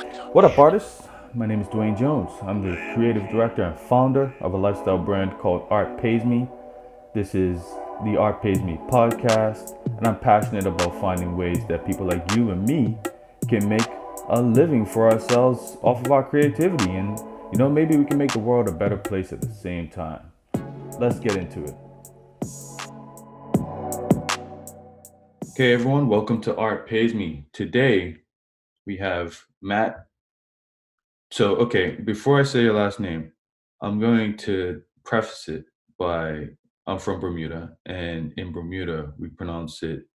What up, artists? My name is Dwayne Jones. I'm the creative director and founder of a lifestyle brand called Art Pays Me. This is the Art Pays Me podcast, and I'm passionate about finding ways that people like you and me can make a living for ourselves off of our creativity. And, maybe we can make the world a better place at the same time. Let's get into it. Okay, everyone, welcome to Art Pays Me. Today, we have Matt. So, okay, before I say your last name, I'm going to preface it by I'm from Bermuda, and in Bermuda, we pronounce it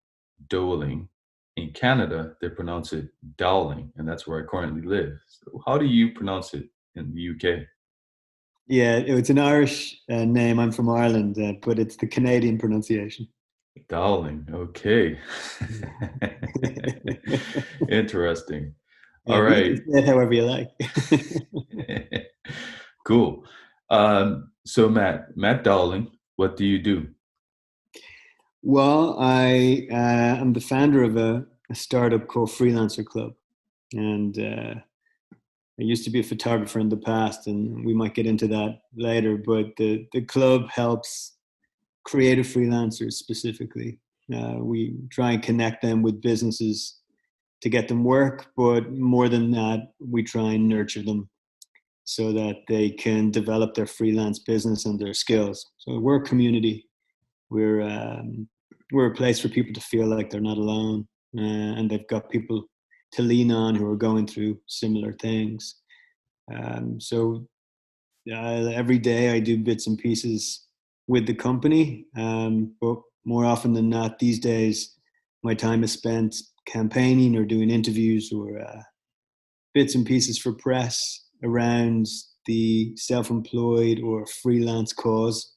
Dowling. In Canada, they pronounce it Dowling, and that's where I currently live. So, how do you pronounce it in the UK? Yeah, it's an Irish name. I'm from Ireland, but it's the Canadian pronunciation. Dowling, okay. Interesting. All Yeah, but you can right. say it however you like. Cool. So Matt Dowling, what do you do? Well, I am the founder of a startup called Freelancer Club, and I used to be a photographer in the past, and we might get into that later. But the club helps creative freelancers specifically. We try and connect them with businesses to get them work, but more than that, we try and nurture them so that they can develop their freelance business and their skills. So we're a community. We're we're a place for people to feel like they're not alone, and they've got people to lean on who are going through similar things. So every day I do bits and pieces with the company, but more often than not, these days my time is spent campaigning or doing interviews or bits and pieces for press around the self-employed or freelance cause,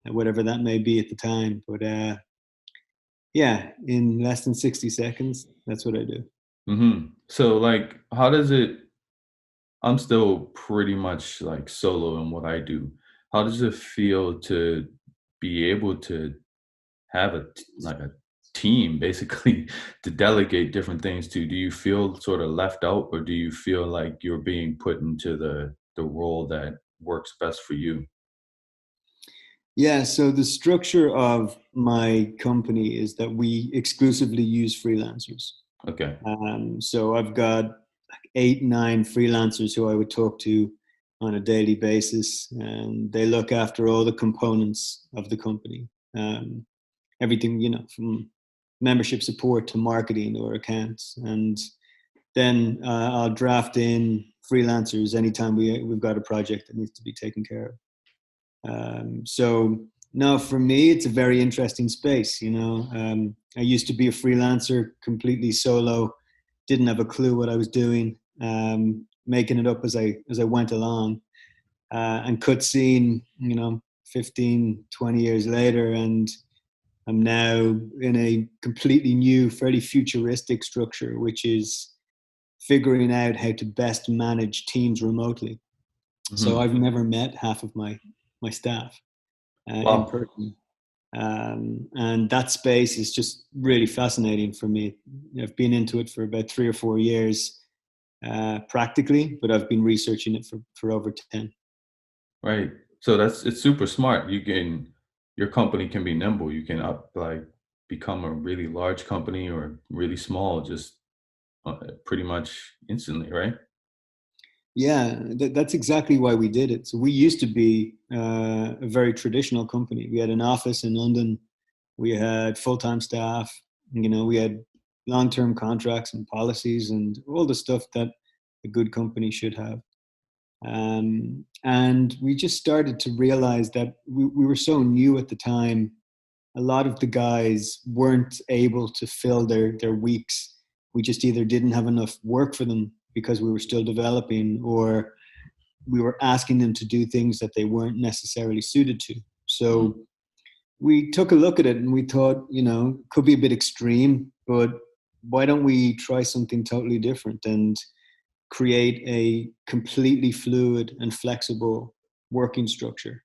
whatever that may be at the time. But yeah, in less than 60 seconds, that's what I do. So like how does it I'm still pretty much like solo in what I do. How does it feel to be able to have like a team basically to delegate different things to? Do you feel sort of left out, or do you feel like you're being put into the role that works best for you? Yeah, so the structure of my company is that we exclusively use freelancers. Okay. So I've got like 8, 9 freelancers who I would talk to on a daily basis, and they look after all the components of the company. Um, Everything, from membership support to marketing or accounts. And then I'll draft in freelancers anytime we've got a project that needs to be taken care of. So no, for me, it's a very interesting space. I used to be a freelancer, completely solo, didn't have a clue what I was doing, making it up as I went along, and cut scene, 15, 20 years later, and I'm now in a completely new, fairly futuristic structure, which is figuring out how to best manage teams remotely. So Hmm. I've never met half of my staff in Wow. person. And that space is just really fascinating for me. I've been into it for about 3 or 4 years practically, but I've been researching it for over 10. Right. So it's super smart. Your company can be nimble. You can become a really large company or really small just pretty much instantly, right? Yeah, that's exactly why we did it. So we used to be a very traditional company. We had an office in London. We had full-time staff. We had long-term contracts and policies and all the stuff that a good company should have. And we just started to realize that we were so new at the time. A lot of the guys weren't able to fill their weeks. We just either didn't have enough work for them because we were still developing, or we were asking them to do things that they weren't necessarily suited to. Mhm. So we took a look at it and we thought, could be a bit extreme, but why don't we try something totally different and create a completely fluid and flexible working structure?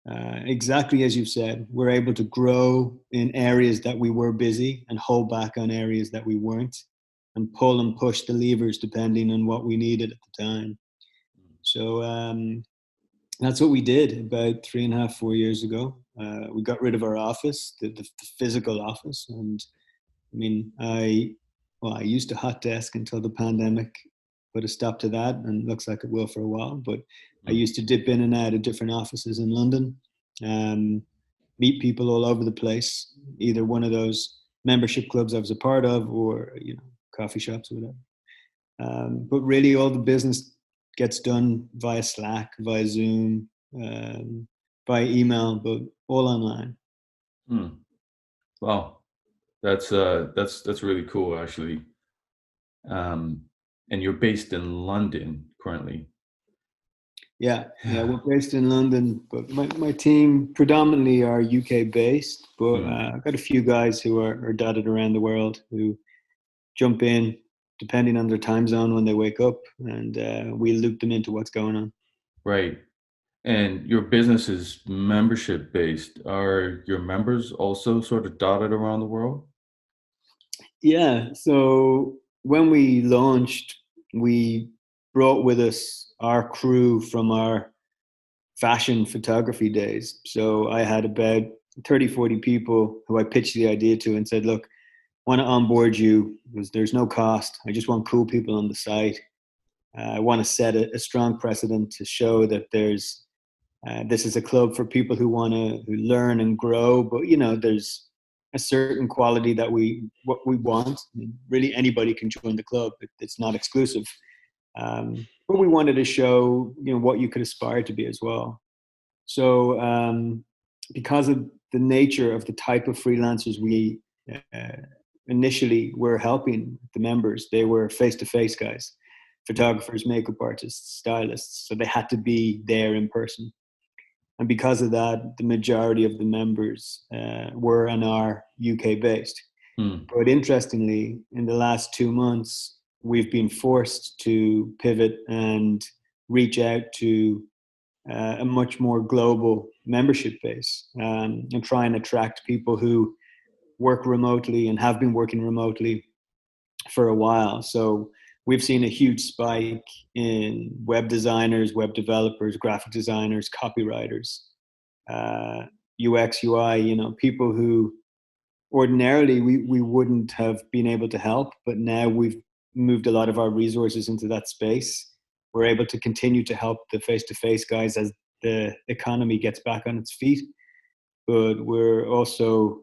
Exactly as you've said, we're able to grow in areas that we were busy and hold back on areas that we weren't. and pull and push the levers depending on what we needed at the time. So that's what we did about 3.5, 4 years ago. We got rid of our office, the physical office, and I mean, I used a hot desk until the pandemic put a stop to that, and looks like it will for a while. But I Mm. used to dip in and out of different offices in London, meet people all over the place, either one of those membership clubs I was a part of, or coffee shops or whatever. But really, all the business gets done via Slack, via Zoom, via email, but all online. Mm. Wow, that's really cool, actually. Um, and you're based in London currently. Yeah, we're based in London, but my team predominantly are UK based, but Mm. I've got a few guys who are dotted around the world who jump in depending on their time zone when they wake up, and we loop them into what's going on. Right. And your business is membership based. Are your members also sort of dotted around the world? Yeah, so when we launched, we brought with us our crew from our fashion photography days. So I had about 30, 40 people who I pitched the idea to and said, look, want to onboard you because there's no cost. I just want cool people on the site. I want to set a strong precedent to show that this is a club for people who want to who learn and grow. But there's a certain quality that what we want. I mean, really, anybody can join the club. It's not exclusive. But we wanted to show what you could aspire to be as well. So because of the nature of the type of freelancers we uh, initially were helping the members, they were face-to-face guys, photographers, makeup artists, stylists. So they had to be there in person. And because of that, the majority of the members were and are UK based. Hmm. But interestingly, in the last 2 months, we've been forced to pivot and reach out to a much more global membership base, and try and attract people who work remotely and have been working remotely for a while. So we've seen a huge spike in web designers, web developers, graphic designers, copywriters, UX, UI, people who ordinarily we wouldn't have been able to help, but now we've moved a lot of our resources into that space. We're able to continue to help the face-to-face guys as the economy gets back on its feet, but we're also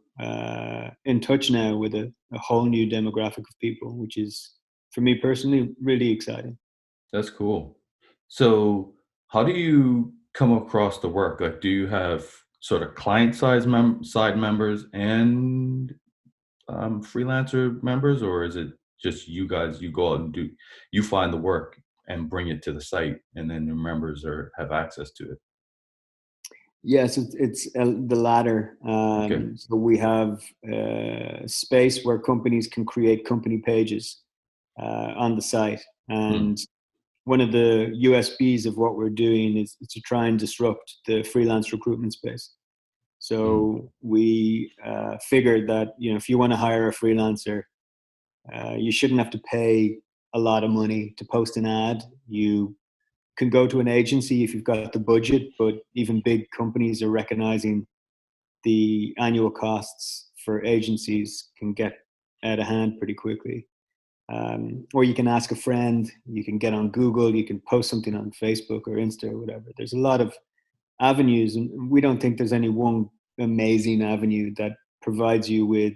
in touch now with a whole new demographic of people, which is, for me personally, really exciting. That's cool. So, how do you come across the work? Like, do you have sort of client side members and freelancer members, or is it just you guys? You go out and you find the work and bring it to the site, and then your members have access to it. Yes, it's the latter. Okay. So we have a space where companies can create company pages on the site. Hmm. And one of the USBs of what we're doing is to try and disrupt the freelance recruitment space. Hmm. So we figured that if you want to hire a freelancer, you shouldn't have to pay a lot of money to post an ad. You can go to an agency if you've got the budget, but even big companies are recognizing the annual costs for agencies can get out of hand pretty quickly. Or you can ask a friend, you can get on Google, you can post something on Facebook or Insta or whatever. There's a lot of avenues, and we don't think there's any one amazing avenue that provides you with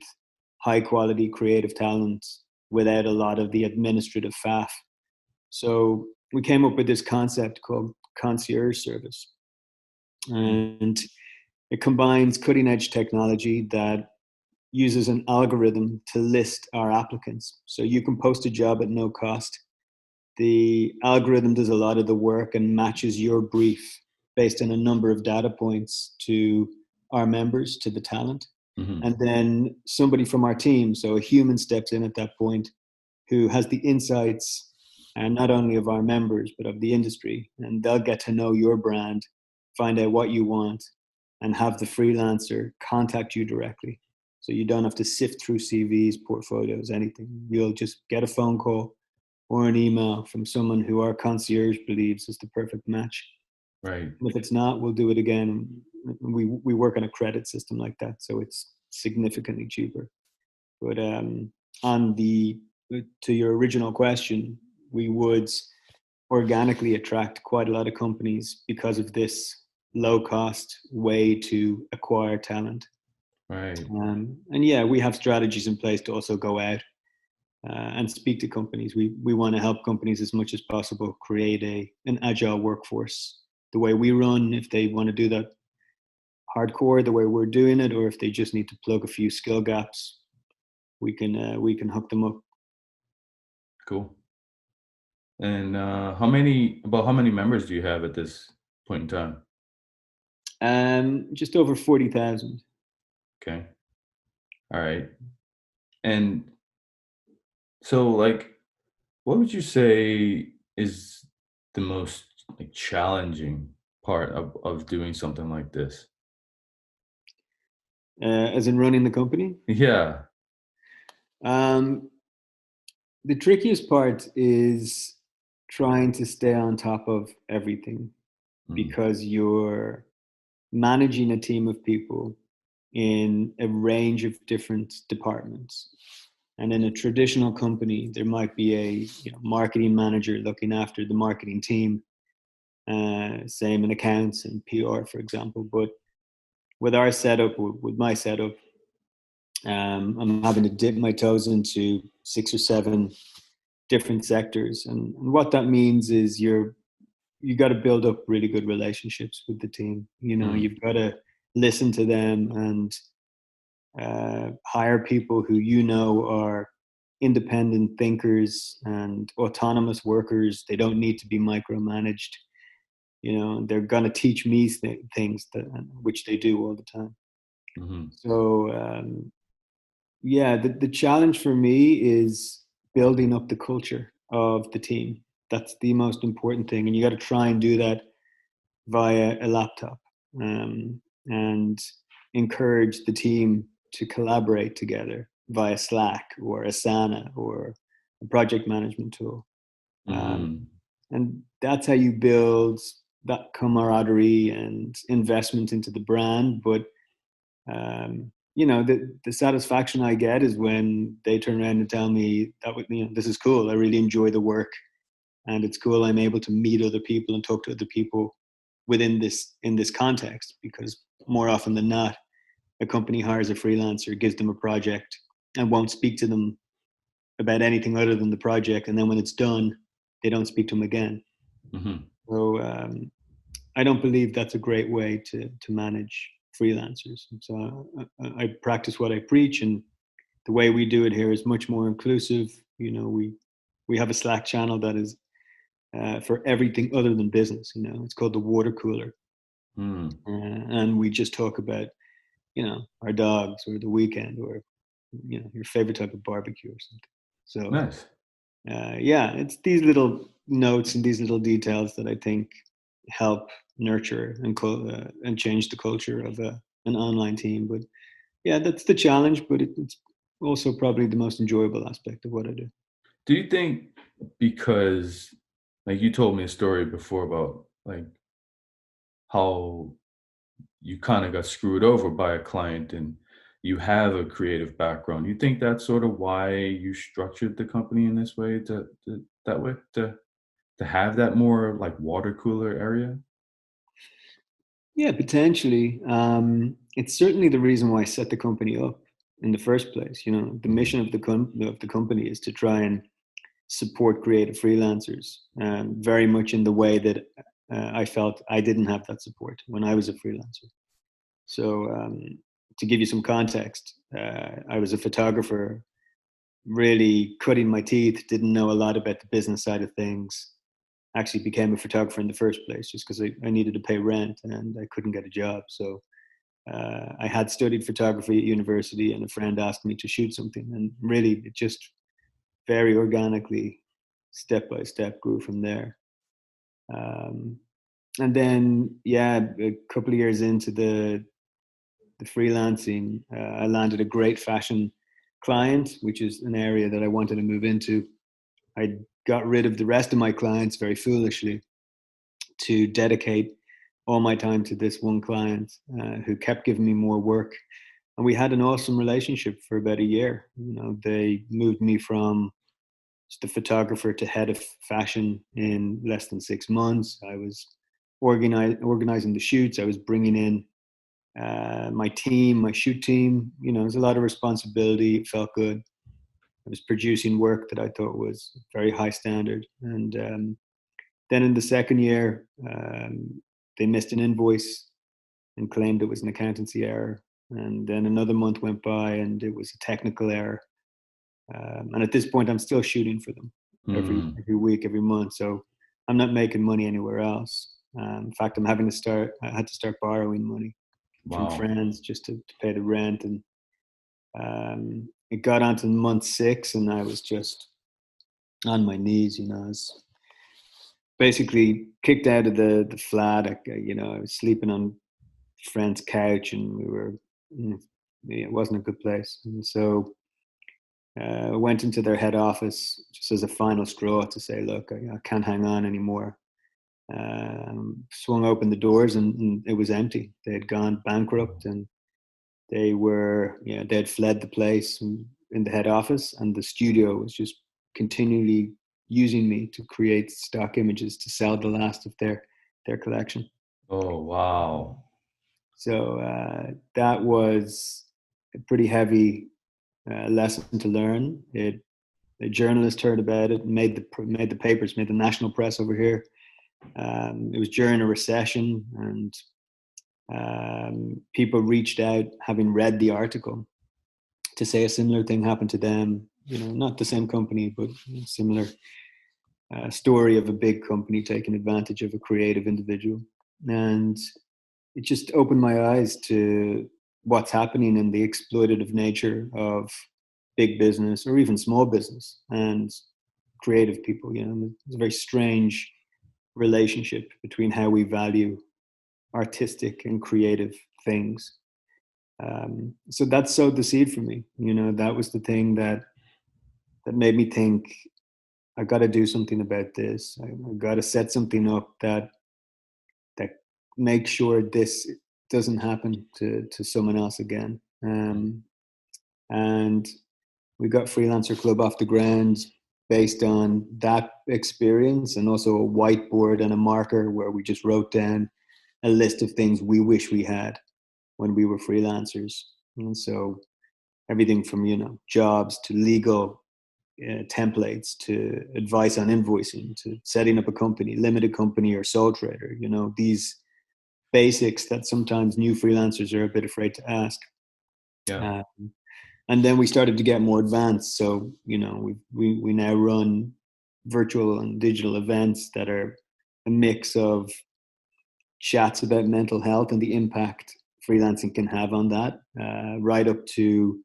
high quality creative talent without a lot of the administrative faff. So we came up with this concept called concierge service, Hmm. and it combines cutting edge technology that uses an algorithm to list our applicants. So you can post a job at no cost. The algorithm does a lot of the work and matches your brief based on a number of data points to our members, to the talent. Hmm. And then somebody from our team, so a human, steps in at that point who has the insights, and not only of our members but of the industry, and they'll get to know your brand, find out what you want, and have the freelancer contact you directly. So you don't have to sift through CVs, portfolios, anything. You'll just get a phone call or an email from someone who our concierge believes is the perfect match. Right. And if it's not, we'll do it again. We work on a credit system like that, so it's significantly cheaper. But on the to your original question, we would organically attract quite a lot of companies because of this low cost way to acquire talent. Right. And yeah, we have strategies in place to also go out and speak to companies. We want to help companies as much as possible create an agile workforce the way we run. If they want to do that hardcore the way we're doing it, or if they just need to plug a few skill gaps, we can hook them up. Cool. And how many members do you have at this point in time? Just over 40,000. Okay. All right. And so, like, what would you say is the most like challenging part of doing something like this? As in running the company. Yeah. Um, the trickiest part is trying to stay on top of everything Mm, because you're managing a team of people in a range of different departments. And in a traditional company, there might be a marketing manager looking after the marketing team, same in accounts and PR, for example. But with our setup, with my setup, I'm having to dip my toes into 6 or 7 different sectors, and what that means is you got to build up really good relationships with the team. mm, You've got to listen to them and hire people who are independent thinkers and autonomous workers. They don't need to be micromanaged. They're going to teach me things which they do all the time. mhm, So yeah, the challenge for me is building up the culture of the team. That's the most important thing, and you got to try and do that via a laptop, and encourage the team to collaborate together via Slack or Asana or a project management tool. Um, mhm, and that's how you build that camaraderie and investment into the brand. But the satisfaction I get is when they turn around and tell me that this is cool. I really enjoy the work, and it's cool. I'm able to meet other people and talk to other people within this in this context, because more often than not, a company hires a freelancer, gives them a project, and won't speak to them about anything other than the project. And then when it's done, they don't speak to them again. mhm. So I don't believe that's a great way to manage freelancers. So I practice what I preach, and the way we do it here is much more inclusive. We have a Slack channel that is for everything other than business. It's called the water cooler, Mm. and we just talk about our dogs or the weekend or your favorite type of barbecue or something. So Nice. yeah, it's these little notes and these little details that I think help nurture and change the culture of an online team. But yeah, that's the challenge, but it's also probably the most enjoyable aspect of what I do. Do you think because like you told me a story before about like how you kind of got screwed over by a client and you have a creative background. You think that's sort of why you structured the company in this way to that way to have that more like water cooler area? Yeah, potentially. It's certainly the reason why I set the company up in the first place. The Mhm. mission of the company is to try and support creative freelancers, very much in the way that I felt I didn't have that support when I was a freelancer. So, to give you some context, I was a photographer, really cutting my teeth, didn't know a lot about the business side of things. Actually became a photographer in the first place just because I needed to pay rent and I couldn't get a job. So I had studied photography at university, and a friend asked me to shoot something, and really it just very organically, step by step, grew from there. Um, and then, yeah, a couple of years into the freelancing, I landed a great fashion client, which is an area that I wanted to move into. I got rid of the rest of my clients very foolishly to dedicate all my time to this one client who kept giving me more work. And we had an awesome relationship for about a year. You know, they moved me from just a photographer to head of fashion in less than 6 months. I was organizing the shoots. I was bringing in my team, my shoot team. You know, it was a lot of responsibility. It felt good. I was producing work that I thought was very high standard. And then in the second year, they missed an invoice and claimed it was an accountancy error. And then another month went by and it was a technical error. And at this point, I'm still shooting for them Mm, every week, every month. So I'm not making money anywhere else. In fact, I had to start borrowing money from wow. friends just to pay the rent. And it got on to month 6 and I was just on my knees, you know. I was basically kicked out of the flat. You know, I was sleeping on a friend's couch and it wasn't a good place. And so went into their head office just as a final straw to say, look, I can't hang on anymore. Swung open the doors and it was empty. They had gone bankrupt and they had fled the place in the head office, and the studio was just continually using me to create stock images to sell the last of their collection. Oh, wow. So that was a pretty heavy lesson to learn. A journalist heard about it, made the papers, made the national press over here. It was during a recession, and people reached out, having read the article, to say a similar thing happened to them. You know, not the same company, but similar story of a big company taking advantage of a creative individual. And it just opened my eyes to what's happening in the exploitative nature of big business or even small business and creative people. You know, it's a very strange relationship between how we value artistic and creative things. So that sowed the seed for me. You know, that was the thing that made me think I got to do something about this. I got to set something up that makes sure this doesn't happen to someone else again. And we got Freelancer Club off the ground based on that experience, and also a whiteboard and a marker where we just wrote down a list of things we wish we had when we were freelancers. And so everything from, you know, jobs to legal templates to advice on invoicing to setting up a company, limited company or sole trader, you know, these basics that sometimes new freelancers are a bit afraid to ask. Yeah. Uh, and then we started to get more advanced. So, you know, we now run virtual and digital events that are a mix of chats about mental health and the impact freelancing can have on that, right up to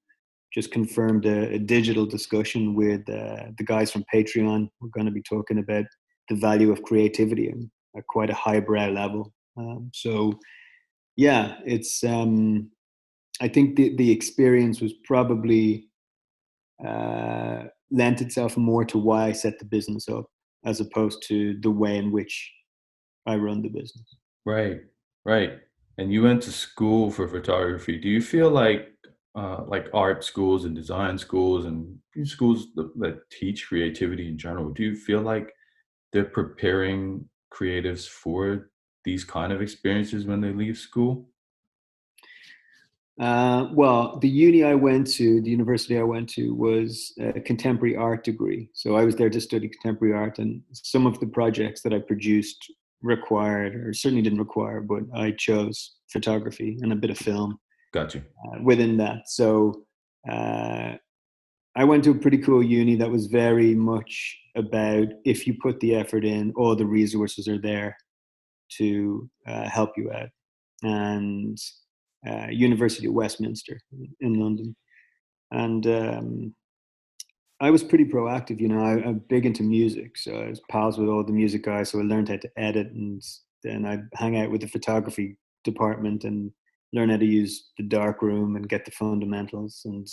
just confirmed a digital discussion with the guys from Patreon. We're going to be talking about the value of creativity at quite a highbrow level. So yeah, it's I think the experience was probably lent itself more to why I set the business up as opposed to the way in which I run the business. Right, right. And you went to school for photography. Do you feel like art schools and design schools and schools that teach creativity in general, do you feel like they're preparing creatives for these kind of experiences when they leave school? Well, the uni I went to, the university I went to, was a contemporary art degree. So I was there to study contemporary art, and some of the projects that I produced required, or certainly didn't require, but I chose photography and a bit of film Got you. within that. So uh, I went to a pretty cool uni that was very much about, if you put the effort in, all the resources are there to help you out. And University of Westminster in London. And I was pretty proactive. You know, I'm big into music, so I was pals with all the music guys. So I learned how to edit, and then I hang out with the photography department and learn how to use the dark room and get the fundamentals. And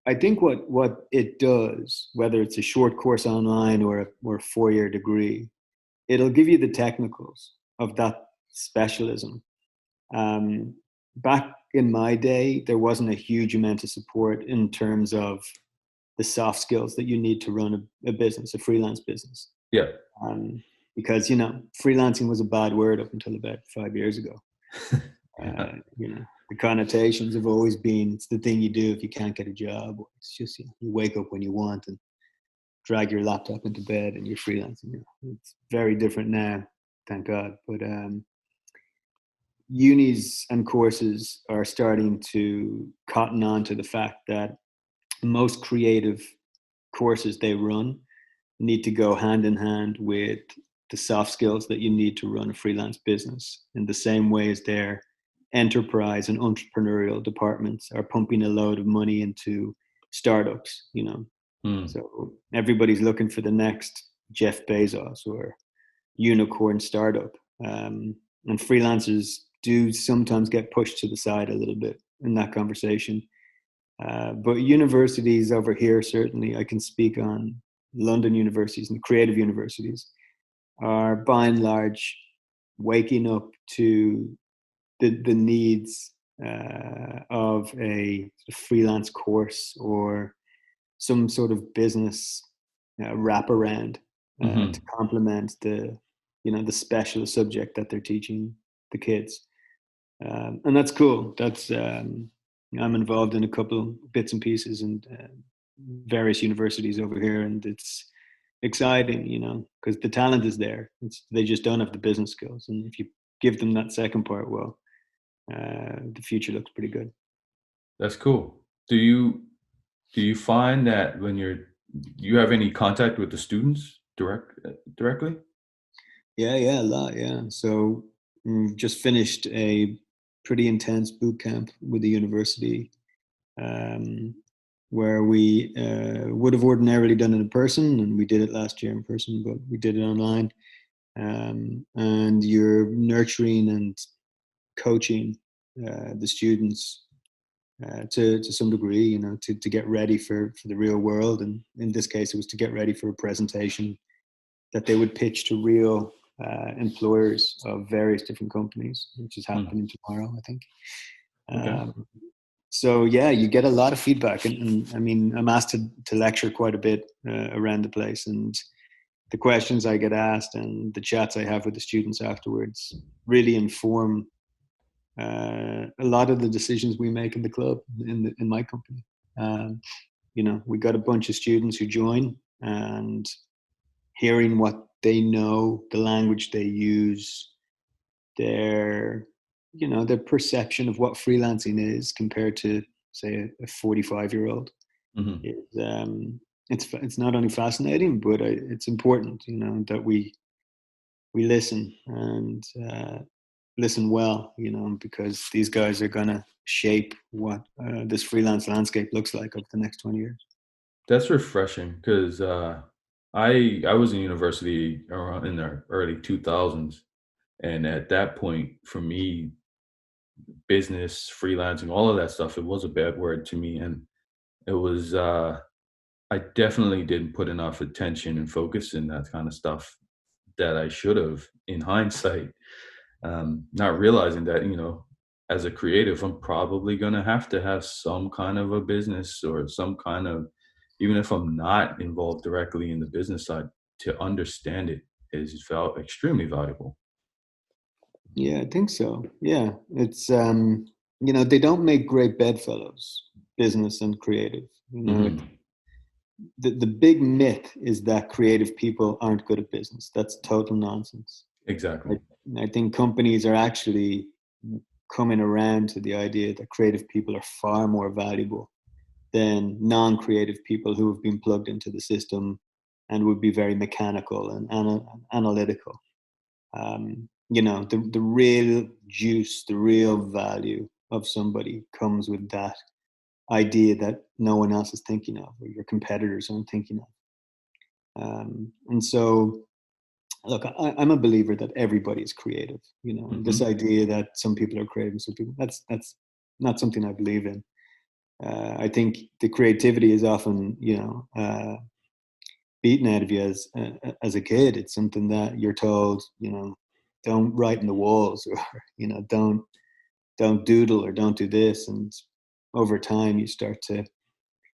I think what it does, whether it's a short course online or a 4-year degree, it'll give you the technicals of that specialism. Back in my day, there wasn't a huge amount of support in terms of the soft skills that you need to run a business, a freelance business. Yeah. Because, freelancing was a bad word up until about 5 years ago. Yeah. The connotations have always been, it's the thing you do if you can't get a job. It's just, you wake up when you want and drag your laptop into bed and you're freelancing. It's very different now, thank God. But unis and courses are starting to cotton on to the fact that most creative courses they run need to go hand in hand with the soft skills that you need to run a freelance business, in the same way as their enterprise and entrepreneurial departments are pumping a load of money into startups. So everybody's looking for the next Jeff Bezos or unicorn startup. And freelancers do sometimes get pushed to the side a little bit in that conversation. But universities over here, certainly I can speak on London universities and creative universities, are by and large waking up to the needs of a freelance course or some sort of business wraparound to complement the specialist subject that they're teaching the kids. And that's cool. That's I'm involved in a couple bits and pieces and various universities over here, and it's exciting, because the talent is there. They just don't have the business skills, and if you give them that second part, well, the future looks pretty good. That's cool. Do you find that when you have any contact with the students directly? Yeah, a lot. Yeah. So just finished a pretty intense boot camp with the university, um, where we would have ordinarily done it in person, and we did it last year in person, but we did it online. And you're nurturing and coaching the students to some degree, to get ready for the real world. And in this case, it was to get ready for a presentation that they would pitch to real employers of various different companies, which is Hmm. happening tomorrow, I think. Okay. So yeah, you get a lot of feedback, and I mean, I'm asked to lecture quite a bit around the place, and the questions I get asked and the chats I have with the students afterwards really inform a lot of the decisions we make in the club, in my company. Um, we got a bunch of students who join, and hearing what they know, the language they use, their their perception of what freelancing is compared to, say, a 45-year-old Hmm. is it's not only fascinating, but it's important, that we listen, and listen well, because these guys are going to shape what this freelance landscape looks like over the next 20 years. That's refreshing because I was in university around in the early 2000s, and at that point, for me, business, freelancing, all of that stuff, it was a bad word to me, and it was I definitely didn't put enough attention and focus in that kind of stuff that I should have in hindsight. Not realizing that, as a creative, I'm probably going to have some kind of a business or some kind of, even if I'm not involved directly in the business side, to understand it is felt extremely valuable. Yeah, I think so. Yeah, it's they don't make great bedfellows, business and creative. Hmm. The big myth is that creative people aren't good at business. That's total nonsense. Exactly. I, I think companies are actually coming around to the idea that creative people are far more valuable than non-creative people who have been plugged into the system and would be very mechanical and analytical. The real juice, the real value of somebody comes with that idea that no one else is thinking of, or your competitors aren't thinking of. And so look, I'm a believer that everybody is creative. You know, and this Hmm. idea that some people are creative, some people, that's not something I believe in. I think the creativity is often, beaten out of you as a kid. It's something that you're told, don't write in the walls, or don't doodle, or don't do this. And over time, you start to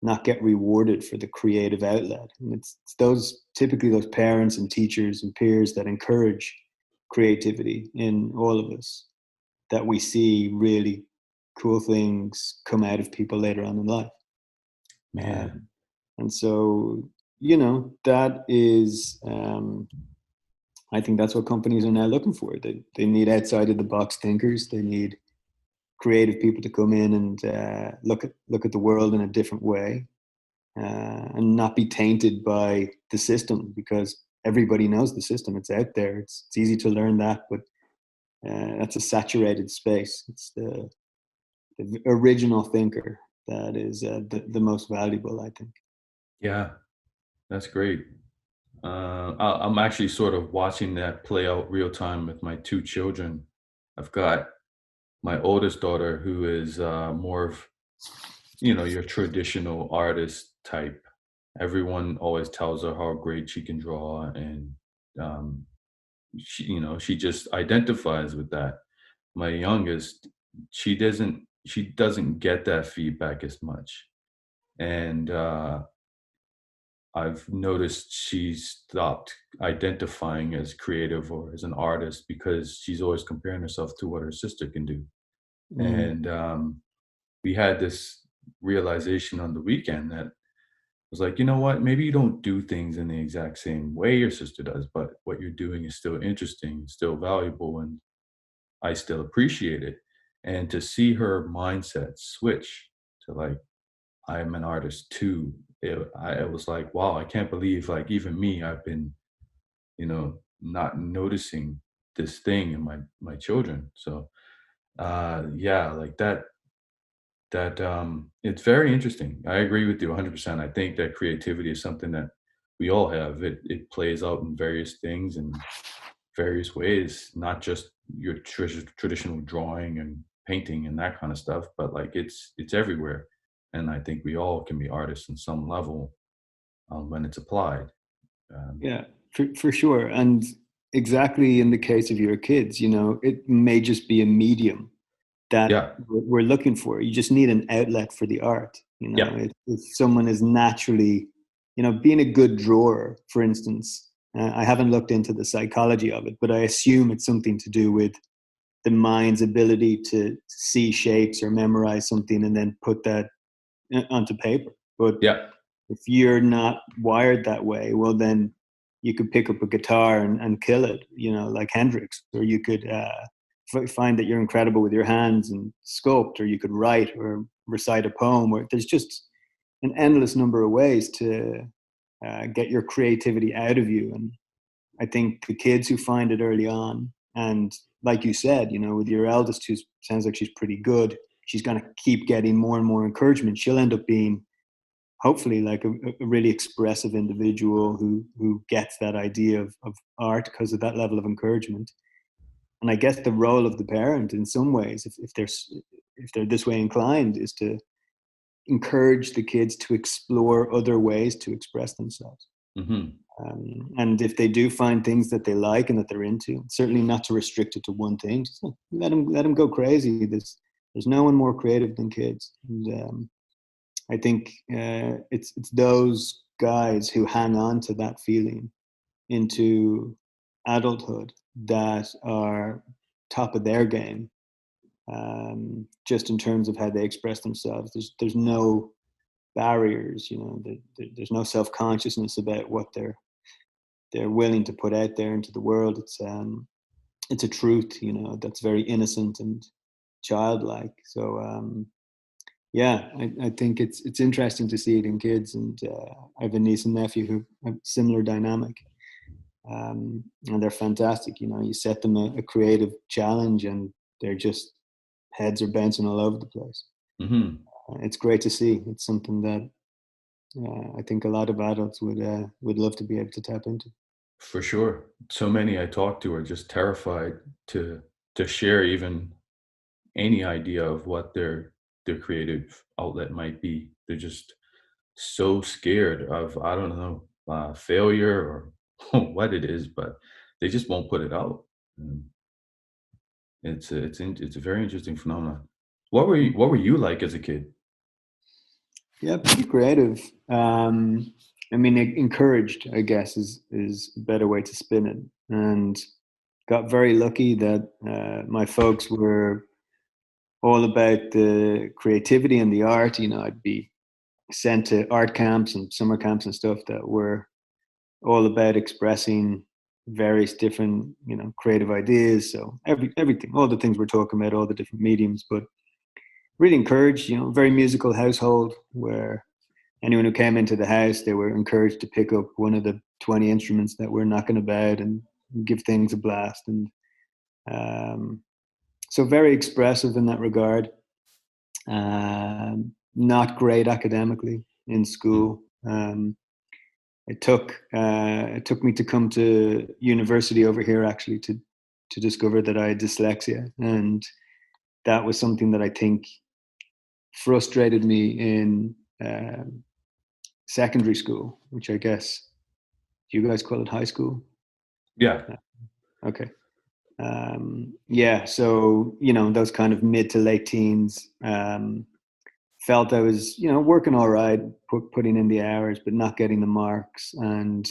not get rewarded for the creative outlet. And it's those typically those parents and teachers and peers that encourage creativity in all of us, that we see really cool things come out of people later on in life. Man. Um, and so, that is, I think that's what companies are now looking for. They need outside of the box thinkers. They need creative people to come in and look at the world in a different way, and not be tainted by the system, because everybody knows the system. It's out there. It's easy to learn that, but that's a saturated space. It's the original thinker that is the most valuable, I think. Yeah, that's great. I'm actually sort of watching that play out real time with my two children. I've got my oldest daughter who is more of, your traditional artist type. Everyone always tells her how great she can draw, and um, she just identifies with that. My youngest, she doesn't get that feedback as much, and I've noticed she's stopped identifying as creative or as an artist because she's always comparing herself to what her sister can do. Mm, And we had this realization on the weekend that was like, you know what? Maybe you don't do things in the exact same way your sister does, but what you're doing is still interesting, still valuable, and I still appreciate it. And to see her mindset switch to like, I am an artist too. It was like, wow, I can't believe like even me, I've been, not noticing this thing in my children. So yeah, like that it's very interesting. I agree with you 100%. I think that creativity is something that we all have. It plays out in various things and various ways, not just your traditional drawing and painting and that kind of stuff, but like it's everywhere. And I think we all can be artists in some level when it's applied. Um, yeah, for sure. And exactly in the case of your kids, it may just be a medium that yeah, we're looking for. You just need an outlet for the art. yeah, If someone is naturally, being a good drawer, for instance. I haven't looked into the psychology of it, but I assume it's something to do with the mind's ability to see shapes or memorize something and then put that onto paper. But yeah, if you're not wired that way, well, then you could pick up a guitar and kill it, like Hendrix, or you could find that you're incredible with your hands and sculpt, or you could write or recite a poem. Or there's just an endless number of ways to get your creativity out of you. And I think the kids who find it early on, and like you said, with your eldest, who sounds like she's pretty good, she's going to keep getting more and more encouragement. She'll end up being hopefully like a really expressive individual who gets that idea of art because of that level of encouragement. And I guess the role of the parent in some ways, if they're this way inclined, is to encourage the kids to explore other ways to express themselves. hmm, And if they do find things that they like and that they're into, certainly not to restrict it to one thing. Just let them go crazy. There's no one more creative than kids. And I think it's those guys who hang on to that feeling into adulthood that are top of their game, just in terms of how they express themselves. There's no barriers, there's no self consciousness about what they're willing to put out there into the world. It's a truth, that's very innocent and childlike. So yeah, I think it's interesting to see it in kids, and I have a niece and nephew who have similar dynamic, and they're fantastic. You set them a creative challenge, and they're just heads are bouncing all over the place. hmm. It's great to see. It's something that I think a lot of adults would love to be able to tap into. For sure. So many I talk to are just terrified to share even any idea of what their creative outlet might be. They're just so scared of, I don't know, failure or what it is, but they just won't put it out. And it's a very interesting phenomenon. What were you like as a kid? Yeah, pretty creative. I mean, encouraged, I guess, is a better way to spin it. And got very lucky that my folks were all about the creativity and the art. You know, I'd be sent to art camps and summer camps and stuff that were all about expressing various different, you know, creative ideas. So everything, all the things we're talking about, all the different mediums, but really encouraged. You know, very musical household where anyone who came into the house, they were encouraged to pick up one of the 20 instruments that we're knocking about and give things a blast. And um, so very expressive in that regard. Not great academically in Mm. school. It took me to come to university over here actually to discover that I had dyslexia, and that was something that I think frustrated me in secondary school, which I guess do you guys call it high school? Yeah. Yeah. Okay. Yeah. So you know those kind of mid to late teens. Felt I was you know working all right, putting in the hours, but not getting the marks, and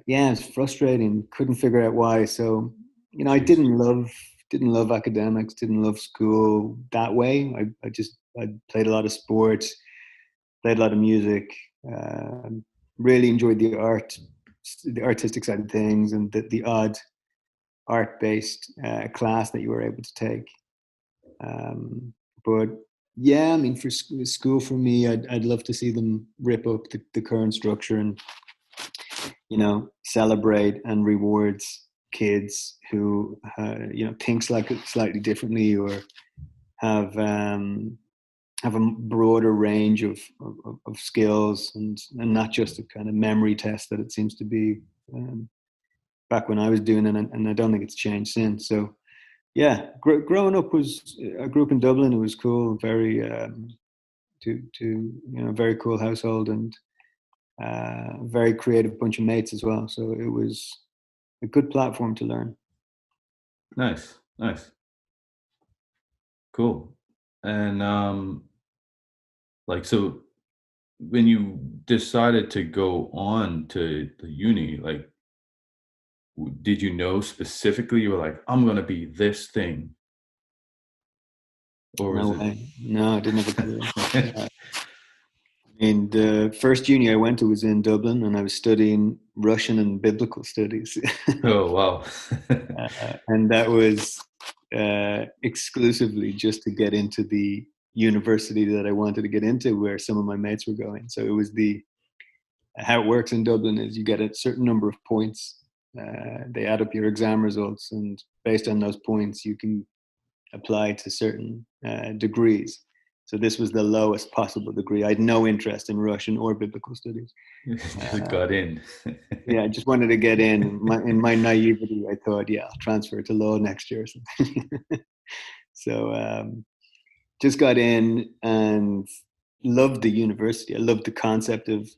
yeah, it's frustrating. Couldn't figure out why. So, you know, I Jeez. didn't love academics, didn't love school that way. I played a lot of sports, played a lot of music. Really enjoyed the artistic side of things, and the odd art based class that you were able to take. Um, but yeah, I mean, for school for me, I'd love to see them rip up the current structure and you know, celebrate and rewards kids who, you know, thinks like slightly differently or have have a broader range of skills and not just a kind of memory test that it seems to be back when I was doing it, and I don't think it's changed since. So yeah, growing up was I grew up in Dublin. It was cool, very to you know, very cool household and very creative bunch of mates as well. So it was a good platform to learn. Nice. Nice. Cool. And like so when you decided to go on to the uni, like did you know specifically you were like, I'm gonna be this thing? Or was No it way. No, I didn't have a clue. I mean, the first uni I went to was in Dublin, and I was studying Russian and biblical studies, Oh wow. and that was exclusively just to get into the university that I wanted to get into, where some of my mates were going. So it was the how it works in Dublin is you get a certain number of points. They add up your exam results, and based on those points, you can apply to certain degrees. So this was the lowest possible degree. I had no interest in Russian or biblical studies. Just Uh, got in. yeah, I just wanted to get in. In my naivety, I thought, yeah, I'll transfer to law next year or something. So just got in and loved the university. I loved the concept of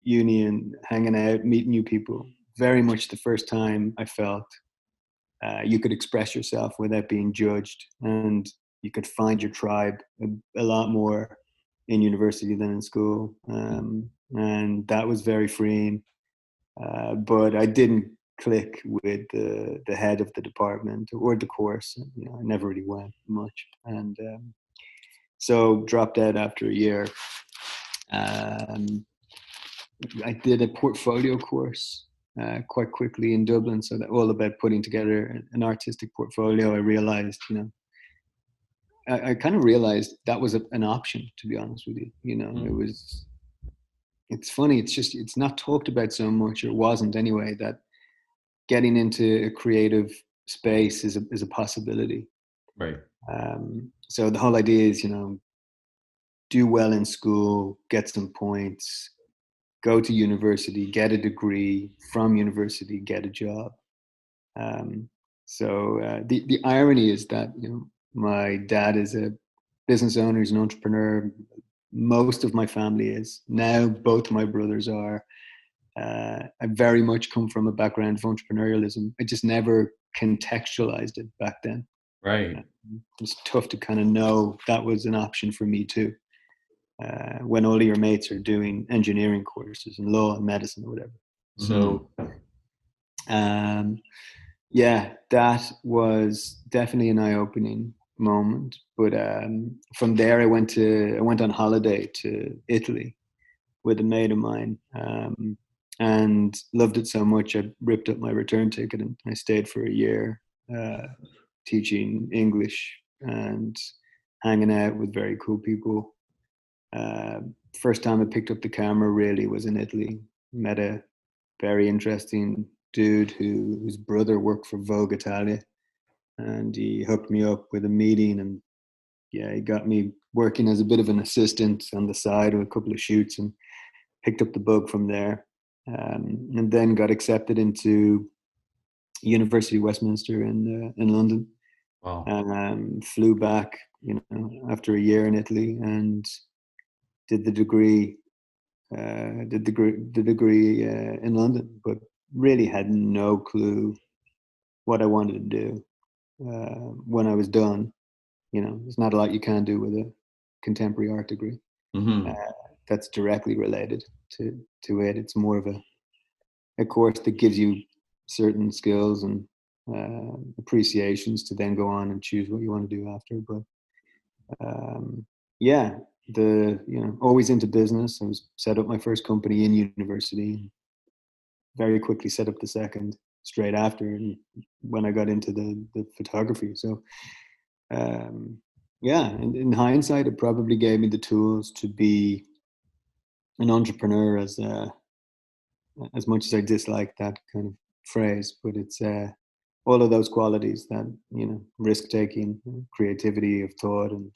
uni and hanging out, meeting new people. Very much the first time I felt you could express yourself without being judged, and you could find your tribe a lot more in university than in school, and that was very freeing. But I didn't click with the head of the department or the course. You know, I never really went much, and so dropped out after a year. Um, I did a portfolio course quite quickly in Dublin, so that all about putting together an artistic portfolio. I realized, you know, I kind of realized that was an option. To be honest with you, you know, it Mm, was. It's funny. It's just it's not talked about so much, or wasn't anyway. That getting into a creative space is a possibility. right. So the whole idea is, you know, do well in school, get some points, go to university, get a degree, from university, get a job. Um, the irony is that, you know, my dad is a business owner, he's an entrepreneur. Most of my family is now. Both my brothers are. I very much come from a background of entrepreneurialism. I just never contextualized it back then. Right. It's tough to kind of know that was an option for me too. When all of your mates are doing engineering courses and law and medicine or whatever. Mm-hmm. So, yeah, that was definitely an eye-opening moment. But from there, I went on holiday to Italy with a mate of mine, and loved it so much I ripped up my return ticket and I stayed for a year, teaching English and hanging out with very cool people. Uh, First time I picked up the camera really was in Italy. Met a very interesting dude whose brother worked for Vogue Italia, and he hooked me up with a meeting, and yeah, he got me working as a bit of an assistant on the side with a couple of shoots, and picked up the bug from there, and then got accepted into University of Westminster in London. Wow. Flew back, you know, after a year in Italy, and did the degree in London, but really had no clue what I wanted to do when I was done. You know, there's not a lot you can do with a contemporary art degree Mm-hmm. uh, that's directly related to it. It's more of a course that gives you certain skills and appreciations to then go on and choose what you want to do after. But yeah, always into business. I was set up my first company in university. Very quickly set up the second straight after, and when I got into the photography. So yeah, in hindsight, it probably gave me the tools to be an entrepreneur, as much as I dislike that kind of phrase, but it's all of those qualities that, you know, risk taking, creativity of thought, and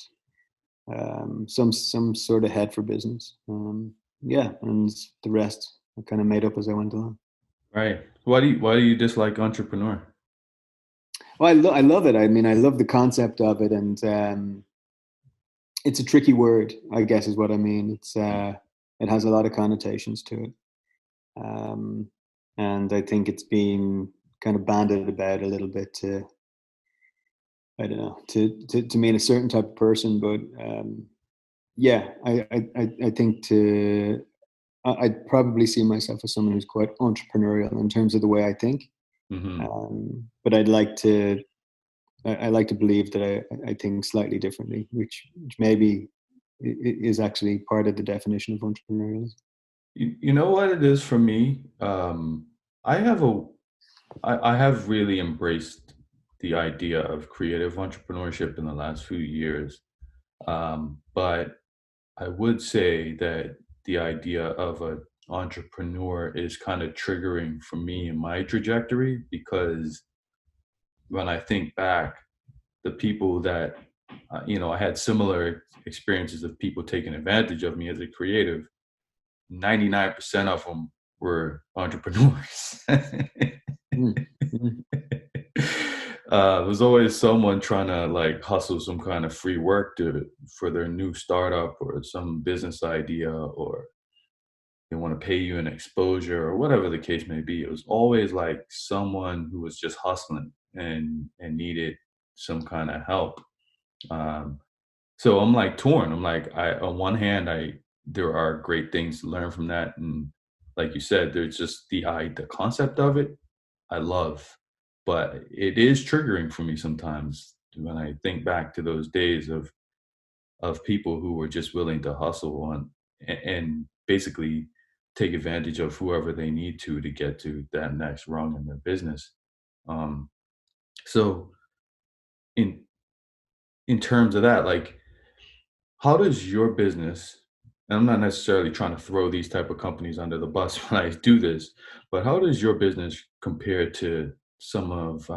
some sort of head for business. Yeah, and the rest I kind of made up as I went along. Right. Why do you dislike entrepreneur? Well, I love it. I mean, I love the concept of it, and it's a tricky word, I guess, is what I mean. It has a lot of connotations to it, um, and I think it's been kind of banded about a little bit to, I don't know, to mean a certain type of person. But yeah, I think I'd probably see myself as someone who's quite entrepreneurial in terms of the way I think. Mm-hmm. But I like to believe that I think slightly differently, which maybe is actually part of the definition of entrepreneurialism. You know what it is for me? I have a I have really embraced the idea of creative entrepreneurship in the last few years. But I would say that the idea of an entrepreneur is kind of triggering for me in my trajectory because when I think back, the people that I had similar experiences of people taking advantage of me as a creative. 99% of them were entrepreneurs. Mm, mm, There's always someone trying to like hustle some kind of free work for their new startup or some business idea, or they want to pay you an exposure or whatever the case may be. It was always like someone who was just hustling and needed some kind of help. Um, so I'm like torn. I'm like, on one hand, there are great things to learn from that, and like you said, there's just the concept of it I love, but it is triggering for me sometimes when I think back to those days of people who were just willing to hustle and basically take advantage of whoever they need to get to that next rung in their business. Um, so in in terms of that, like, how does your business, and I'm not necessarily trying to throw these type of companies under the bus when I do this, but how does your business compare to some of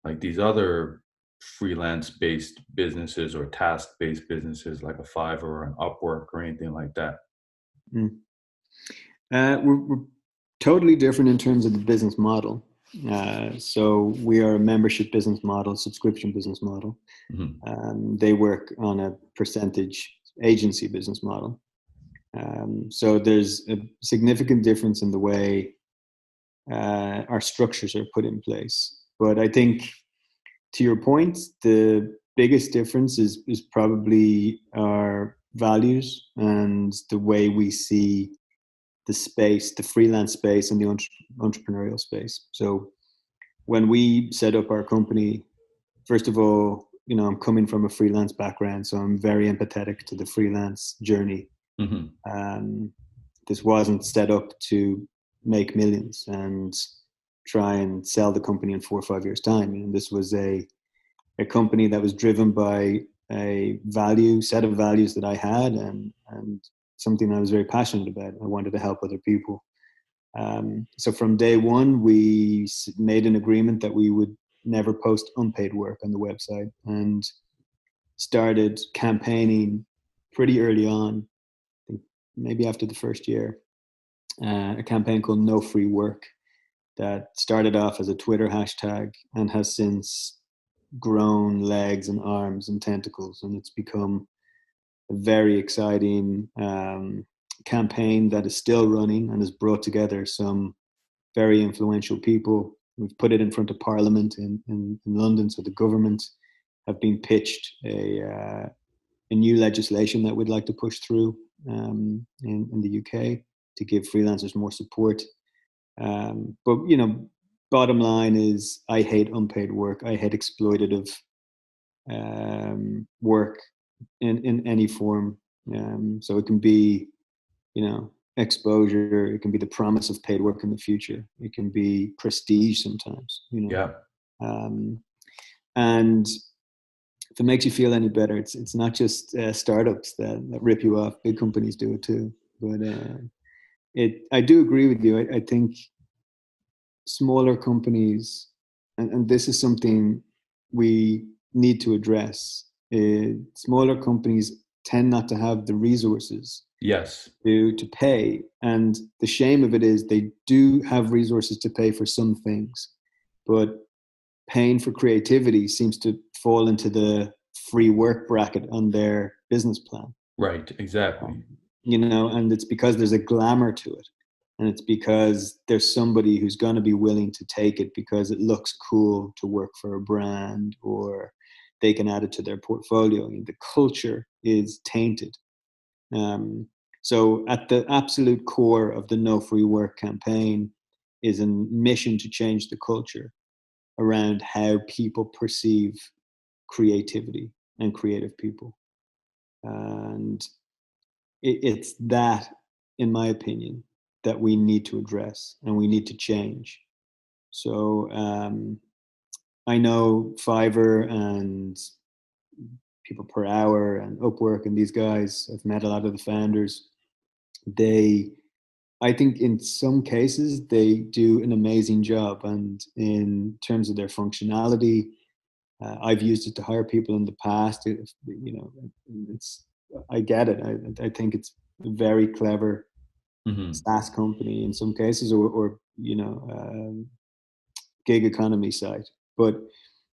like these other freelance based businesses or task based businesses like a Fiverr or an Upwork or anything like that? mm. We're totally different in terms of the business model. So we are a membership business model, subscription business model. Hmm. They work on a percentage agency business model. So there's a significant difference in the way our structures are put in place. But I think, to your point, the biggest difference is probably our values and the way we see the space, the freelance space, and the entrepreneurial space. So when we set up our company, first of all, I'm coming from a freelance background, so I'm very empathetic to the freelance journey. Hmm. Um, this wasn't set up to make millions and try and sell the company in 4 or 5 years' time. This was a company that was driven by a set of values that I had, and something I was very passionate about. I wanted to help other people. So from day one, we made an agreement that we would never post unpaid work on the website, and started campaigning pretty early on, I think maybe after the first year, a campaign called No Free Work that started off as a Twitter hashtag and has since grown legs and arms and tentacles, and it's become a very exciting campaign that is still running and has brought together some very influential people. We've put it in front of Parliament in London, so the government have been pitched a new legislation that we'd like to push through in the UK to give freelancers more support. But bottom line is, I hate unpaid work. I hate exploitative work in any form. So it can be, exposure. It can be the promise of paid work in the future. It can be prestige sometimes. Yeah. Um, and if it makes you feel any better, it's not just startups that rip you off. Big companies do it too. But I do agree with you. I think smaller companies, and this is something we need to address. Smaller companies tend not to have the resources Yes. to pay, and the shame of it is they do have resources to pay for some things, but paying for creativity seems to fall into the free work bracket on their business plan. Right. Exactly. um, and it's because there's a glamour to it, and it's because there's somebody who's going to be willing to take it because it looks cool to work for a brand, or they can add it to their portfolio. The culture is tainted. um, so at the absolute core of the No Free Work campaign is a mission to change the culture around how people perceive creativity and creative people. And it's that, in my opinion, that we need to address and we need to change. So I know Fiverr and People Per Hour and Upwork and these guys, I've met a lot of the founders. They, I think in some cases, they do an amazing job. And in terms of their functionality, I've used it to hire people in the past. It's, I get it. I think it's a very clever Hmm. SaaS company in some cases, or gig economy site. But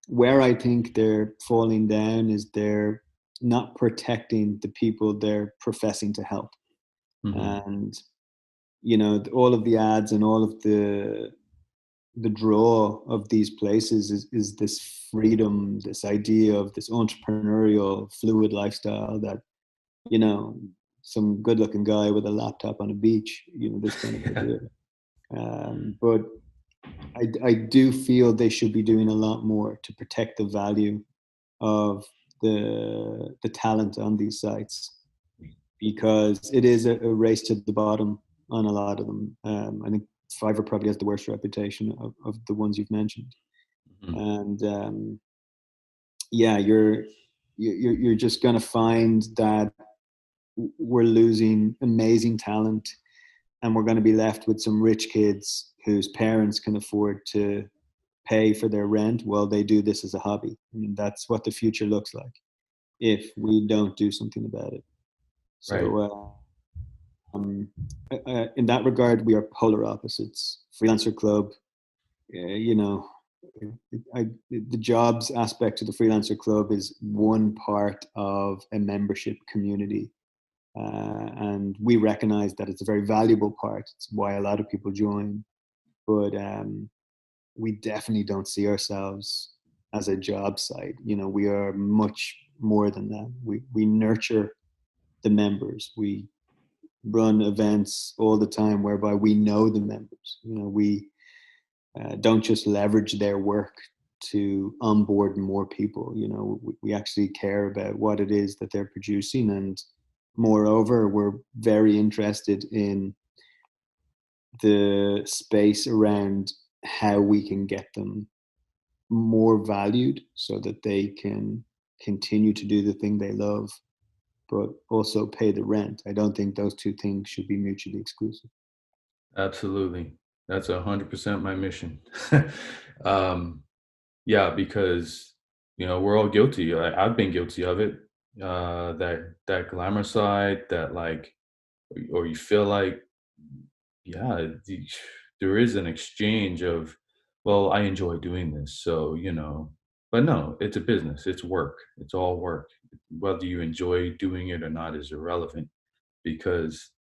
where I think they're falling down is they're not protecting the people they're professing to help. Hmm. And all of the ads and all of the draw of these places is this freedom, this idea of this entrepreneurial fluid lifestyle that, you know, some good looking guy with a laptop on a beach, this kind of Yeah. idea. But I do feel they should be doing a lot more to protect the value of the talent on these sites, because it is a race to the bottom on a lot of them. I think Fiverr probably has the worst reputation of the ones you've mentioned. Hmm. And yeah, you're just going to find that we're losing amazing talent, and we're going to be left with some rich kids whose parents can afford to pay for their rent while they do this as a hobby. I mean, that's what the future looks like if we don't do something about it. Right. So Um, in that regard, we are polar opposites. Freelancer Club, you know, the jobs aspect of the Freelancer Club is one part of a membership community. And we recognize that it's a very valuable part. It's why a lot of people join. But we definitely don't see ourselves as a job site. We are much more than that. We nurture the members. We run events all the time whereby we know the members. We don't just leverage their work to onboard more people. We actually care about what it is that they're producing, and moreover, we're very interested in the space around how we can get them more valued so that they can continue to do the thing they love, but also pay the rent. I don't think those two things should be mutually exclusive. Absolutely. That's 100% my mission. Um, yeah, because, we're all guilty. I've been guilty of it. That glamour side, that like, or you feel like, yeah, there is an exchange of, well, I enjoy doing this, so but no, it's a business, it's work, it's all work. Whether you enjoy doing it or not is irrelevant because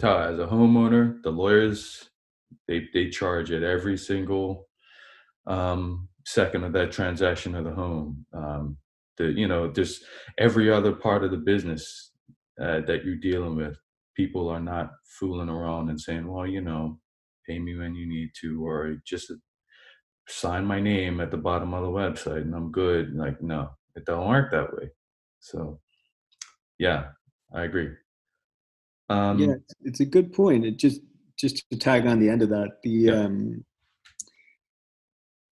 as a homeowner, the lawyers, they charge at every single second of that transaction of the home. Just every other part of the business that you're dealing with, people are not fooling around and saying, well, pay me when you need to, or just sign my name at the bottom of the website and I'm good. Like, no, it don't work that way. So, yeah, I agree. Yeah, Um, it's a good point. It just to tag on the end of that, the yeah,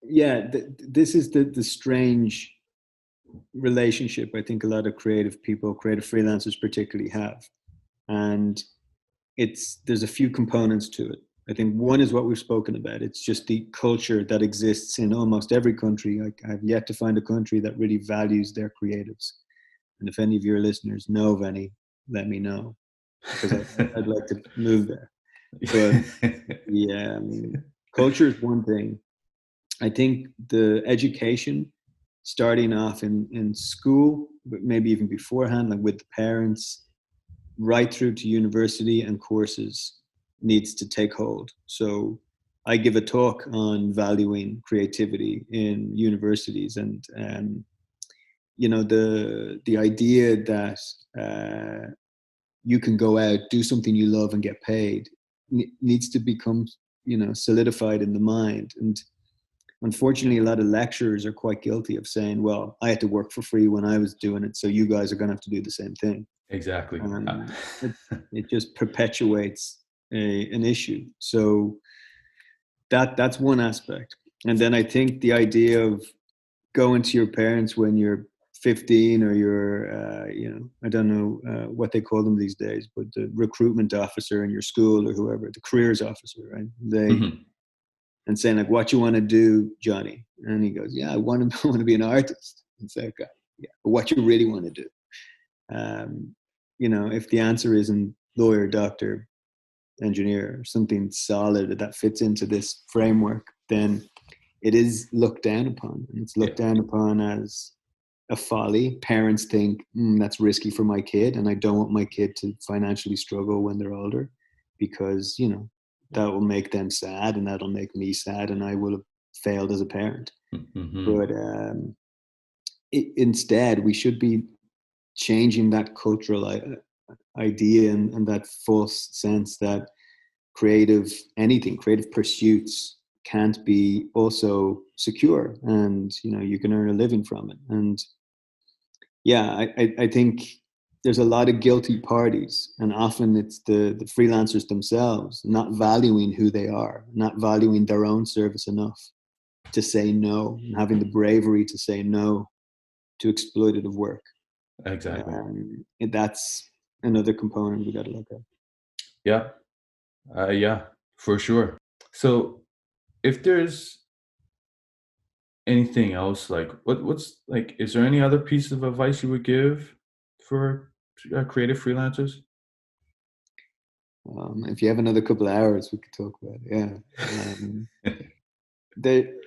yeah, this is the strange relationship I think a lot of creative people, creative freelancers particularly have. And there's a few components to it. I think one is what we've spoken about. It's just the culture that exists in almost every country. I've yet to find a country that really values their creatives. And if any of your listeners know of any, let me know, because I'd like to move there. But yeah, I mean, culture is one thing. I think the education, starting off in school, but maybe even beforehand, like with the parents, right through to university and courses, needs to take hold. So I give a talk on valuing creativity in universities, and the idea that you can go out, do something you love, and get paid needs to become solidified in the mind. And unfortunately, a lot of lecturers are quite guilty of saying, well, I had to work for free when I was doing it, so you guys are going to have to do the same thing. exactly. And it just perpetuates an issue. So that's one aspect. And then I think the idea of going to your parents when you're 15, or you're, I don't know what they call them these days, but the recruitment officer in your school or whoever, the careers officer, right? Mhm. And saying like, what you want to do, Johnny? And he goes, yeah, I want to, I want to be an artist. And say, okay, yeah, but what you really want to do? Um, if the answer isn't lawyer, doctor, engineer, or something solid that fits into this framework, then it is looked down upon. And it's Yeah, looked down upon as a folly. Parents think, that's risky for my kid, and I don't want my kid to financially struggle when they're older, because, that will make them sad, and that'll make me sad, and I will have failed as a parent. mhm. But instead, we should be changing that cultural idea, and that false sense that creative pursuits can't be also secure, and you can earn a living from it. And yeah, I think there's a lot of guilty parties, and often it's the freelancers themselves not valuing who they are, not valuing their own service enough to say no, and having the bravery to say no to exploitative work. Exactly. And that's another component we got to look at. Yeah. Yeah, for sure. So, if there's anything else, like what's like, is there any other piece of advice you would give for creative freelancers? If you have another couple of hours, we could talk about it. Yeah.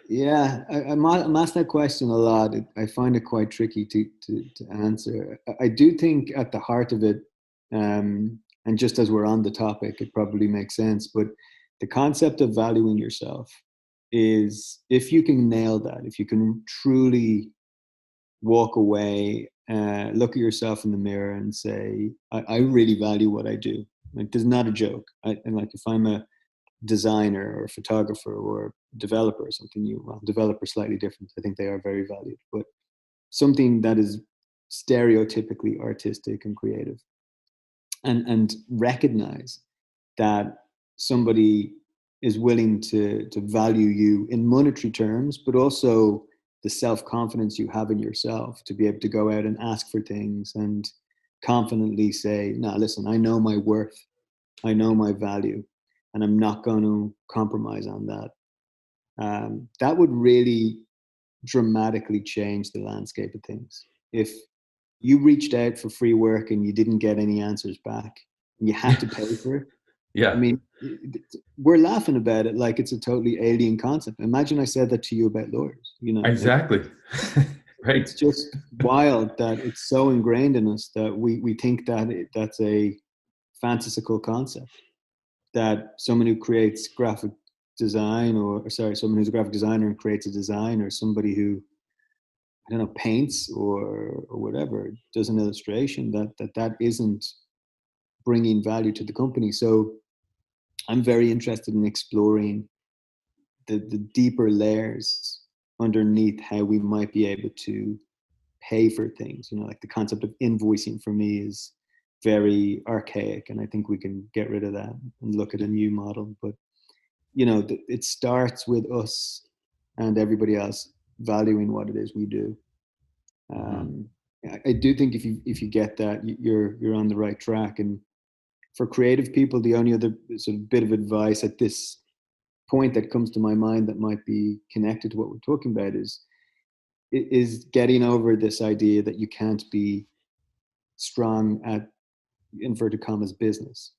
Yeah, I'm asked that question a lot. I find it quite tricky to answer. I do think at the heart of it, and just as we're on the topic, it probably makes sense. But the concept of valuing yourself is, if you can nail that, if you can truly walk away, look at yourself in the mirror and say, I really value what I do. Like, there's not a joke. And like, if I'm a designer or a photographer or developer or something, well, developer slightly different. I think they are very valued, but something that is stereotypically artistic and creative, and recognize that somebody is willing to value you in monetary terms, but also the self-confidence you have in yourself to be able to go out and ask for things and confidently say, no, listen, I know my worth, I know my value, and I'm not going to compromise on that. That would really dramatically change the landscape of things. If you reached out for free work and you didn't get any answers back, and you had to pay for it, I Yeah, mean, we're laughing about it like it's a totally alien concept. Imagine I said that to you about lawyers. Like, exactly. Right. it's just wild that it's so ingrained in us that we think that that's a fanciful concept. That someone who creates graphic design, or sorry, someone who's a graphic designer and creates a design, or somebody who, I don't know, paints or whatever, does an illustration, that isn't bringing value to the company. So I'm very interested in exploring the deeper layers underneath how we might be able to pay for things. Like, the concept of invoicing for me is very archaic, and I think we can get rid of that and look at a new model. But it starts with us and everybody else valuing what it is we do. Hmm. Um, I do think if you get that, you're on the right track. And for creative people, the only other sort of bit of advice at this point that comes to my mind that might be connected to what we're talking about is getting over this idea that you can't be strong at, inverted commas, business,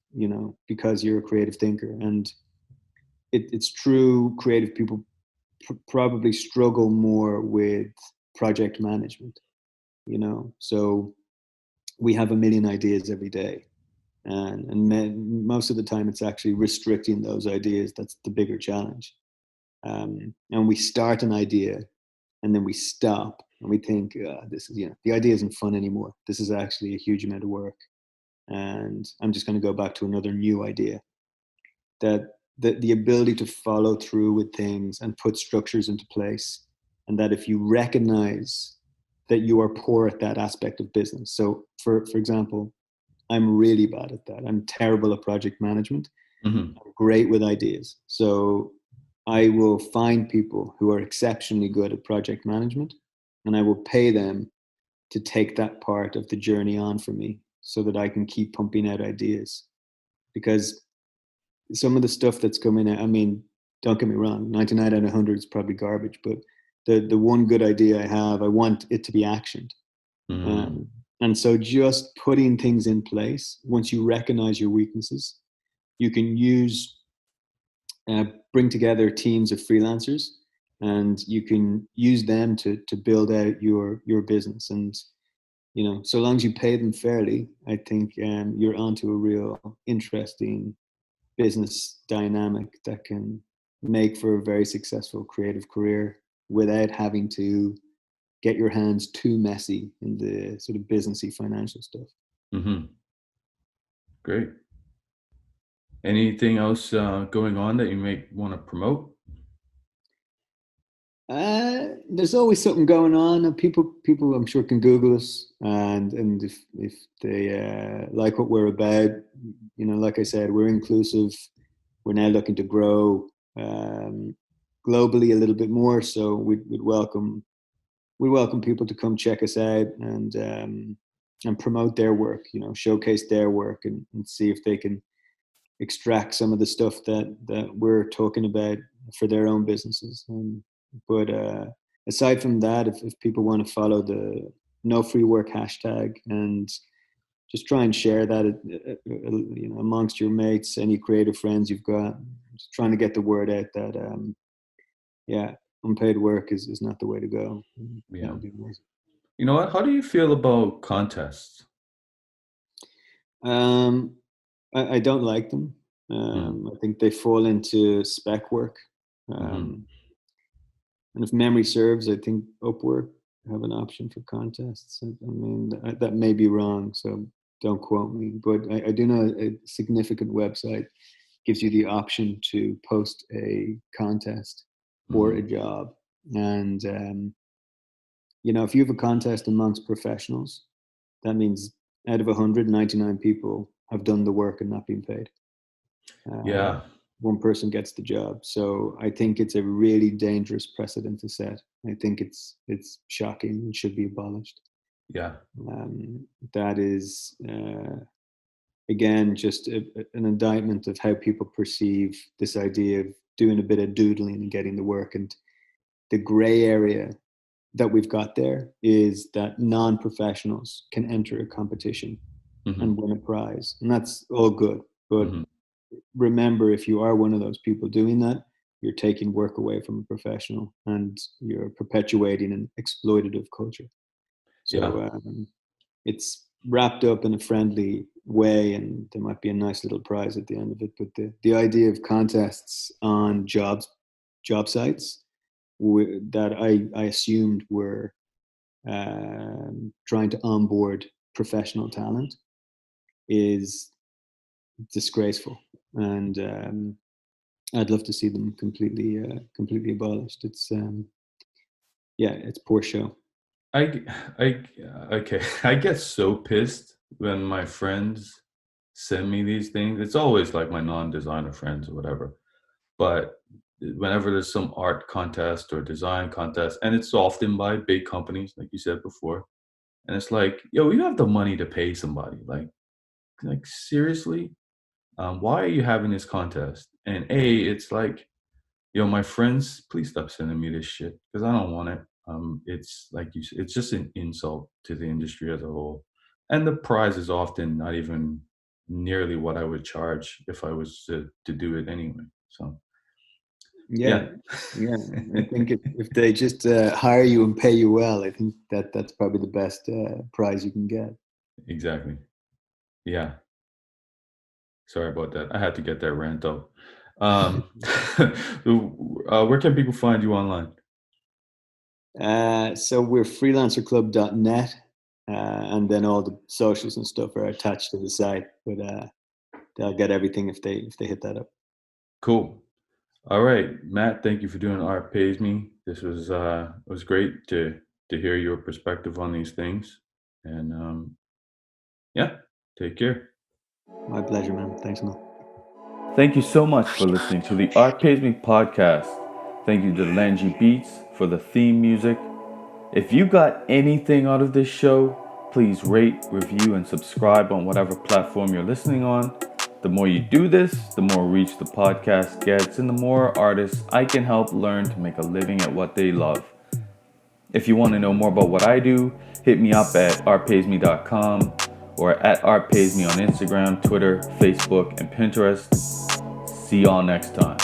because you're a creative thinker. And it's true, creative people probably struggle more with project management, so we have a million ideas every day, and most of the time it's actually restricting those ideas that's the bigger challenge. And we start an idea, and then we stop and we think, this is, the idea isn't fun anymore, this is actually a huge amount of work, and I'm just going to go back to another new idea. That the ability to follow through with things and put structures into place, and that if you recognize that you are poor at that aspect of business. So for example, I'm really bad at that. I'm terrible at project management. Hmm. I'm great with ideas. So I will find people who are exceptionally good at project management, and I will pay them to take that part of the journey on for me so that I can keep pumping out ideas. Because some of the stuff that's coming out, I mean, don't get me wrong, 99 out of 100 is probably garbage, but the one good idea I have, I want it to be actioned. Hmm. Um, and so just putting things in place, once you recognize your weaknesses, you can bring together teams of freelancers, and you can use them to build out your business. And, so long as you pay them fairly, I think you're onto a real interesting business dynamic that can make for a very successful creative career without having to get your hands too messy in the sort of businessy financial stuff. Hmm. Great. Anything else going on that you may want to promote? There's always something going on, and people I'm sure can Google us, and if they like what we're about, like I said, we're inclusive. We're now looking to grow globally a little bit more, so we welcome people to come check us out and promote their work, showcase their work, and see if they can extract some of the stuff that we're talking about for their own businesses. But aside from that, if people want to follow the no free work hashtag and just try and share that, amongst your mates, any creative friends you've got. Just trying to get the word out that, yeah, unpaid work is not the way to go. That Yeah. would be amazing. You know what? How do you feel about contests? Um, I don't like them. Mm. I think they fall into spec work. Hmm. And if memory serves, I think Upwork have an option for contests. I mean, that may be wrong, so don't quote me. But I do know a significant website gives you the option to post a contest or Hmm. a job. And, if you have a contest amongst professionals, that means out of 199 people have done the work and not been paid. Uh, Yeah. One person gets the job. So I think it's a really dangerous precedent to set. I think it's shocking and should be abolished. Yeah. That is, again, just an indictment of how people perceive this idea of doing a bit of doodling and getting the work. And the gray area that we've got there is that non-professionals can enter a competition and Hmm. win a prize, and that's all good. But Hmm. remember, if you are one of those people doing that, you're taking work away from a professional and you're perpetuating an exploitative culture. Yeah. So it's wrapped up in a friendly way, and there might be a nice little prize at the end of it. But the idea of contests on job sites that I assumed were trying to onboard professional talent is disgraceful, and I'd love to see them completely abolished. It's yeah, it's poor show. I, I, okay. I get so pissed when my friends send me these things. It's always like my non-designer friends or whatever. But whenever there's some art contest or design contest, and it's often by big companies, like you said before, and it's like, yo, you have the money to pay somebody. Like seriously, why are you having this contest? And it's like, yo, my friends, please stop sending me this shit because I don't want it. It's like you said, it's just an insult to the industry as a whole, and the prize is often not even nearly what I would charge if I was to do it anyway. So Yeah, yeah. yeah. I think if they just hire you and pay you well, I think that's probably the best prize you can get. Exactly. Yeah. Sorry about that. I had to get that rant out. Where can people find you online? So we're freelancerclub.net, and then all the socials and stuff are attached to the site. But they'll get everything if they hit that up. Cool. All right, Matt. Thank you for doing Art Pays Me. This was it was great to hear your perspective on these things. And yeah, take care. My pleasure, man. Thanks a lot. Thank you so much for listening to the Art Pays Me podcast. Thank you to Langy Beats for the theme music. If you got anything out of this show, please rate, review, and subscribe on whatever platform you're listening on. The more you do this, the more reach the podcast gets, and the more artists I can help learn to make a living at what they love. If you want to know more about what I do, hit me up at artpaysme.com or at artpaysme on Instagram, Twitter, Facebook, and Pinterest. See y'all next time.